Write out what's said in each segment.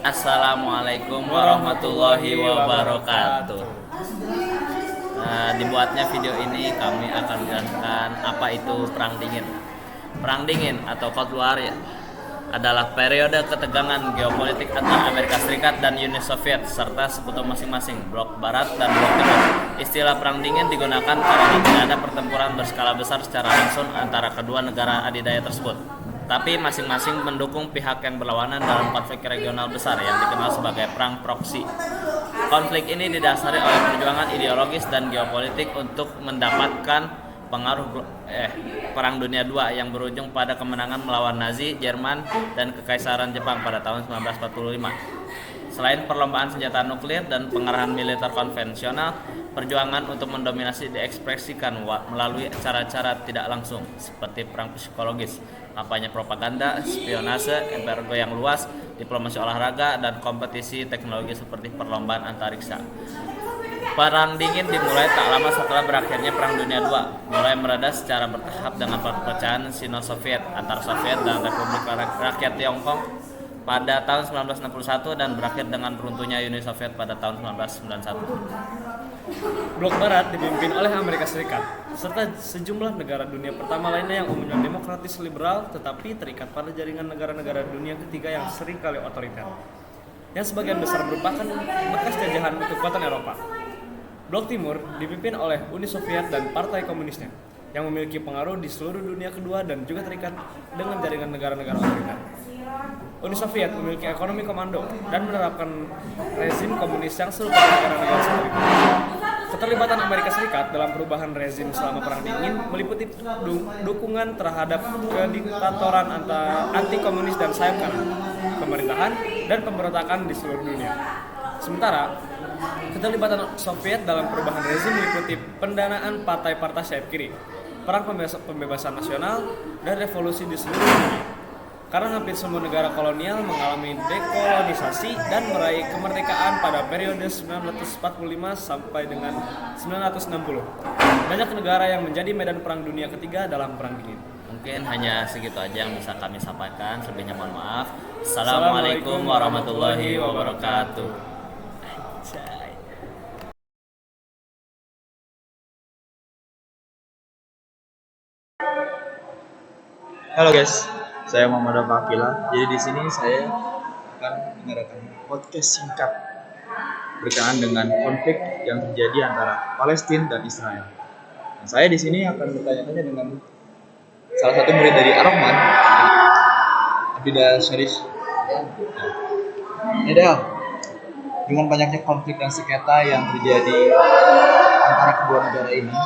Assalamualaikum warahmatullahi wabarakatuh. Dibuatnya video ini kami akan menjelaskan apa itu Perang Dingin. Perang Dingin atau Cold War adalah periode ketegangan geopolitik antara Amerika Serikat dan Uni Soviet serta sekutu masing-masing, blok Barat dan blok Timur. Istilah Perang Dingin digunakan karena tidak ada pertempuran berskala besar secara langsung antara kedua negara adidaya tersebut, tapi masing-masing mendukung pihak yang berlawanan dalam konflik regional besar yang dikenal sebagai perang proksi. Konflik ini didasari oleh perjuangan ideologis dan geopolitik untuk mendapatkan pengaruh Perang Dunia II yang berujung pada kemenangan melawan Nazi Jerman dan Kekaisaran Jepang pada tahun 1945. Selain perlombaan senjata nuklir dan pengerahan militer konvensional, perjuangan untuk mendominasi diekspresikan melalui cara-cara tidak langsung seperti perang psikologis, kampanye propaganda, spionase, embargo yang luas, diplomasi olahraga, dan kompetisi teknologi seperti perlombaan antariksa. Perang Dingin dimulai tak lama setelah berakhirnya Perang Dunia II, mulai mereda secara bertahap dengan perpecahan Sino-Soviet antara Soviet dan Republik Rakyat Tiongkok pada tahun 1961 dan berakhir dengan runtuhnya Uni Soviet pada tahun 1991. Blok Barat dipimpin oleh Amerika Serikat, serta sejumlah negara dunia pertama lainnya yang umumnya demokratis liberal tetapi terikat pada jaringan negara-negara dunia ketiga yang seringkali otoriter, yang sebagian besar merupakan bekas jajahan kekuatan Eropa. Blok Timur dipimpin oleh Uni Soviet dan Partai Komunisnya, yang memiliki pengaruh di seluruh dunia kedua dan juga terikat dengan jaringan negara-negara otoriter. Uni Soviet memiliki ekonomi komando dan menerapkan rezim komunis yang serupa dengan negara-negara seperti itu. Keterlibatan Amerika Serikat dalam perubahan rezim selama Perang Dingin meliputi dukungan terhadap kediktatoran anti-komunis dan sayap kanan, pemerintahan, dan pemberontakan di seluruh dunia. Sementara, keterlibatan Soviet dalam perubahan rezim meliputi pendanaan partai-partai sayap kiri, perang pembebasan nasional, dan revolusi di seluruh dunia. Karena hampir semua negara kolonial mengalami dekolonisasi dan meraih kemerdekaan pada periode 1945 sampai dengan 1960. Banyak negara yang menjadi medan perang dunia ketiga dalam Perang Dingin. Mungkin hanya segitu aja yang bisa kami sampaikan. Selebihnya mohon maaf. Assalamualaikum warahmatullahi wabarakatuh. Halo guys, saya Muhammad Fakila. Jadi di sini saya akan mengadakan podcast singkat berkenaan dengan konflik yang terjadi antara Palestina dan Israel. Nah, saya di sini akan bertanya-tanya dengan salah satu murid dari Ar-Rahman, Abdillah Syarif. Ini Del, dengan banyaknya konflik dan sengketa yang terjadi antara kedua negara ini,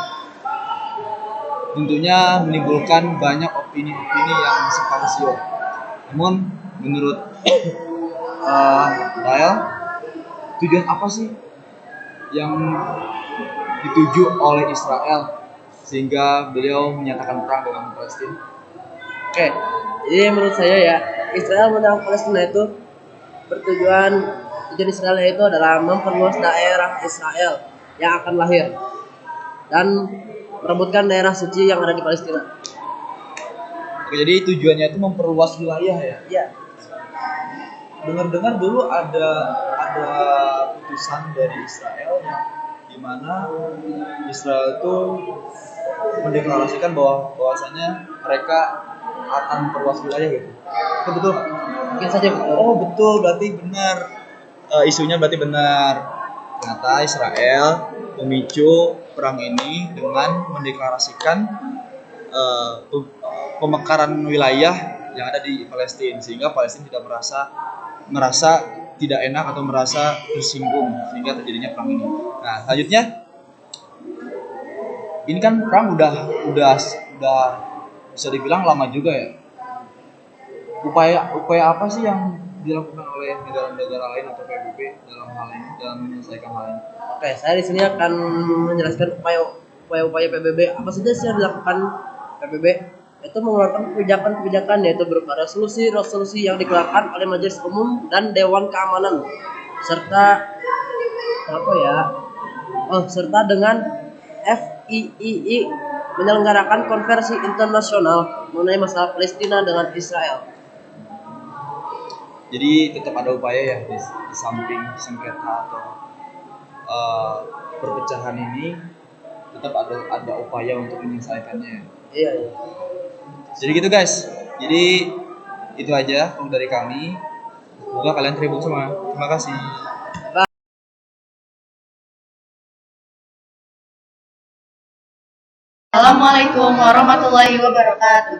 tentunya menimbulkan banyak opini-opini yang simpang siur. Namun menurut Dael, tujuan apa sih yang dituju oleh Israel sehingga beliau menyatakan perang dengan Palestina? Oke, jadi menurut saya ya, Israel menyerang Palestina itu tujuan Israel itu adalah memperluas daerah Israel yang akan lahir dan merebutkan daerah suci yang ada di Palestina. Oke, jadi tujuannya itu memperluas wilayah ya? Iya. Dengar-dengar dulu ada putusan dari Israel yang dimana Israel itu mendeklarasikan bahwasanya mereka akan memperluas wilayah gitu. Itu betul Pak? Mungkin saja betul. Oh betul, berarti benar. Isunya berarti benar. Ternyata Israel memicu perang ini dengan mendeklarasikan pemekaran wilayah yang ada di Palestina, sehingga Palestina tidak merasa tidak enak atau merasa tersinggung sehingga terjadinya perang ini. Nah, selanjutnya ini kan perang udah bisa dibilang lama juga ya. Upaya apa sih yang dilakukan oleh negara-negara lain atau PBB dalam hal ini, dalam menyelesaikan hal ini? Oke, saya di sini akan menjelaskan upaya-upaya PBB apa saja sih yang dilakukan PBB. Itu mengeluarkan kebijakan-kebijakan yaitu berupa resolusi yang dikeluarkan oleh Majelis Umum dan Dewan Keamanan serta serta dengan FIII menyelenggarakan konferensi internasional mengenai masalah Palestina dengan Israel. Jadi tetap ada upaya ya di samping sengketa atau perpecahan ini, tetap ada upaya untuk menyelesaikannya. Iya, iya. Jadi gitu guys. Jadi itu aja dari kami. Semoga kalian terhibur semua. Terima kasih. Assalamualaikum warahmatullahi wabarakatuh.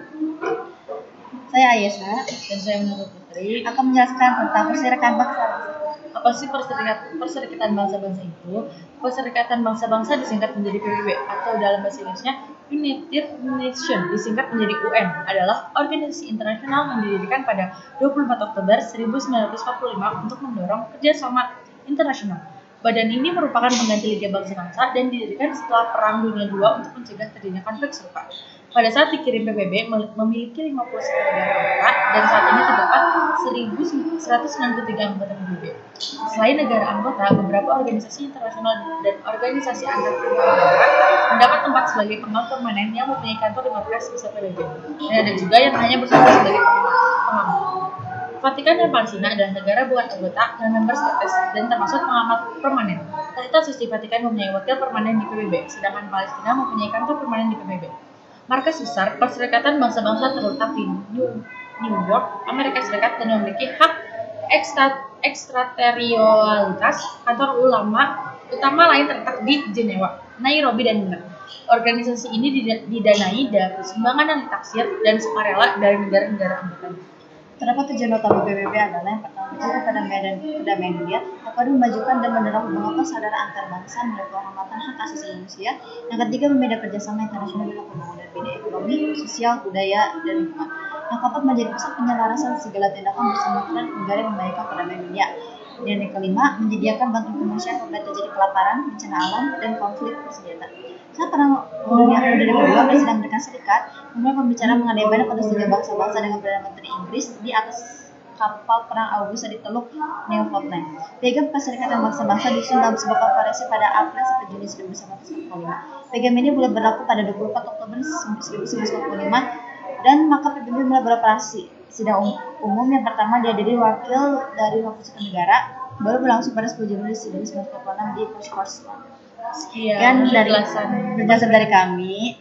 Saya Ayesha dan saya Menurut Putri akan menjelaskan tentang Perserikatan Bangsa-Bangsa. Apa sih Perserikatan Bangsa-Bangsa itu? Perserikatan Bangsa-Bangsa disingkat menjadi PBB atau dalam bahasa Inggrisnya United Nations disingkat menjadi UN adalah organisasi internasional yang didirikan pada 24 Oktober 1945 untuk mendorong kerjasama internasional. Badan ini merupakan pengganti Liga Bangsa-Bangsa dan didirikan setelah Perang Dunia II untuk mencegah terjadinya konflik serupa. Pada saat dikirim PBB memiliki 51 negara anggota dan saat ini terdapat 1.193 anggota PBB. Selain negara anggota, beberapa organisasi internasional dan organisasi antar negara mendapat tempat sebagai pengawal permanen yang mempunyai kantor di markas besar PBB. Dan ada juga yang hanya bersama sebagai pengamat. Vatikan dan Palestina adalah negara bukan anggota dan member status dan termasuk pengamat permanen. Tahta Suci Vatikan mempunyai wakil permanen di PBB, sedangkan Palestina mempunyai kantor permanen di PBB. Markas besar Perserikatan Bangsa-Bangsa terletak di New York, Amerika Serikat dan memiliki hak ekstrateritorialitas. Kantor utama lain terletak di Jenewa, Nairobi dan New York. Organisasi ini didanai dari sumbangan yang ditaksir dan sukarela dari negara-negara anggotanya. Terdapat tujuan utama PBB adalah yang pertama menjaga perdamaian dunia, yang kedua memajukan dan mendorong hubungan persaudaraan antar bangsa melalui penghormatan hak asasi manusia, yang ketiga membina kerjasama internasional dalam pembangunan bidang ekonomi, sosial, budaya, dan lingkungan, yang keempat menjadi pusat penyelarasan segala tindakan bersama dan menggari membaikkan perdamaian dunia, dan yang kelima menyediakan bantuan kemanusiaan apabila terjadi kelaparan, bencana alam, dan konflik bersenjata. Saat Perang Dunia Kedua, Presiden Amerika Serikat memulai pembicaraan mengenai badan persetujuan bangsa-bangsa dengan Perdana Menteri Inggris di atas kapal perang Augusta di Teluk Newfoundland. Piagam Perserikatan Bangsa-Bangsa disusun dalam sebuah konferensi pada April sampai Juni 1945. Piagam ini mulai berlaku pada 24 Oktober 1945 dan maka PBB mulai beroperasi. Sidang umum yang pertama dihadiri wakil dari 51 negara baru berlangsung pada 10 Juli 1946 di Pushkors. Sekian dari penjelasan dari kami.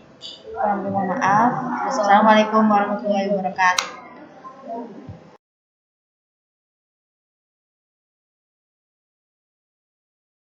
Mohon maaf. Wassalamualaikum warahmatullahi wabarakatuh.